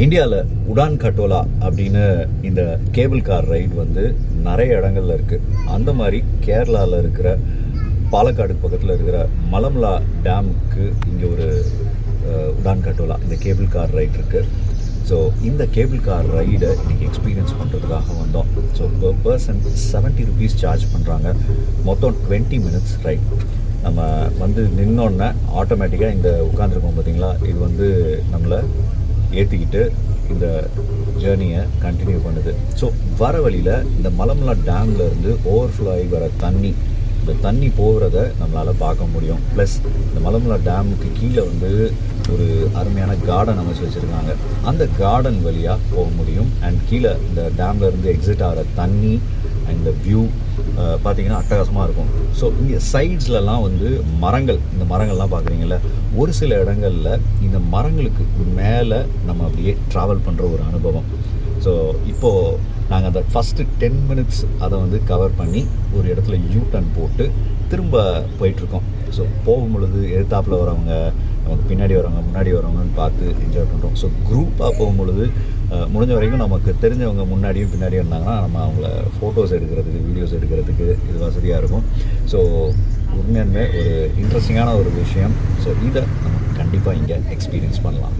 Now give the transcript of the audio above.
இந்தியாவில் உடான் கட்டோலா அப்படின்னு இந்த கேபிள் கார் ரைடு வந்து நிறைய இடங்கள்ல இருக்குது. அந்த மாதிரி கேரளாவில் இருக்கிற பாலக்காடு பக்கத்தில் இருக்கிற மலம்லா டேமுக்கு இங்கே ஒரு உடான் கட்டோலா இந்த கேபிள் கார் ரைடு இருக்குது. ஸோ இந்த கேபிள் கார் ரைடை இன்றைக்கி எக்ஸ்பீரியன்ஸ் பண்ணுறதுக்காக வந்தோம். So per person 70 rupees charge பண்ணுறாங்க. மொத்தம் 20 minutes ரைட். நம்ம வந்து நின்னோடனே ஆட்டோமேட்டிக்காக இந்த உட்காந்துருக்கோம் பார்த்தீங்களா, இது வந்து நம்மளை ஏற்றிக்கிட்டு இந்த ஜேர்னியை கண்டினியூ பண்ணுது. ஸோ வர வழியில் இந்த மலமலா டேமில் இருந்து ஓவர்ஃப்ளோ ஆகி வர தண்ணி, இந்த தண்ணி போகிறத நம்மளால் பார்க்க முடியும். ப்ளஸ் இந்த மலமலா டேமுக்கு கீழே வந்து ஒரு அருமையான கார்டன் அமைச்சு வச்சுருக்காங்க. அந்த கார்டன் வழியாக போக முடியும். அண்ட் கீழே இந்த டேமில் இருந்து எக்ஸிட் ஆகிற தண்ணி அண்ட் இந்த வியூ பார்த்திங்கன்னா அட்டகாசமாக இருக்கும். ஸோ இங்கே சைட்ஸ்லலாம் வந்து மரங்கள், இந்த மரங்கள்லாம் பார்க்குறீங்கள, ஒரு சில இடங்களில் இந்த மரங்களுக்கு மேலே நம்ம அப்படியே ட்ராவல் பண்ணுற ஒரு அனுபவம். ஸோ இப்போது நாங்கள் அந்த ஃபஸ்ட்டு 10 minutes அதை வந்து கவர் பண்ணி ஒரு இடத்துல யூ டர்ன் போட்டு திரும்ப போயிட்டுருக்கோம். ஸோ போகும்பொழுது எதிர்த்தாப்பில் வரவங்க, நமக்கு பின்னாடி வரவங்க, முன்னாடி வரவங்கன்னு பார்த்து என்ஜாய் பண்ணுறோம். ஸோ குரூப்பாக போகும்பொழுது முடிஞ்ச வரைக்கும் நமக்கு தெரிஞ்சவங்க முன்னாடியும் பின்னாடியும் இருந்தாங்கன்னா நம்ம அவங்கள ஃபோட்டோஸ் எடுக்கிறதுக்கு, வீடியோஸ் எடுக்கிறதுக்கு இது வசதியாக இருக்கும். ஸோ உண்மையாலுமே ஒரு இன்ட்ரெஸ்டிங்கான ஒரு விஷயம். ஸோ இதை நம்ம கண்டிப்பாக இங்கே எக்ஸ்பீரியன்ஸ் பண்ணலாம்.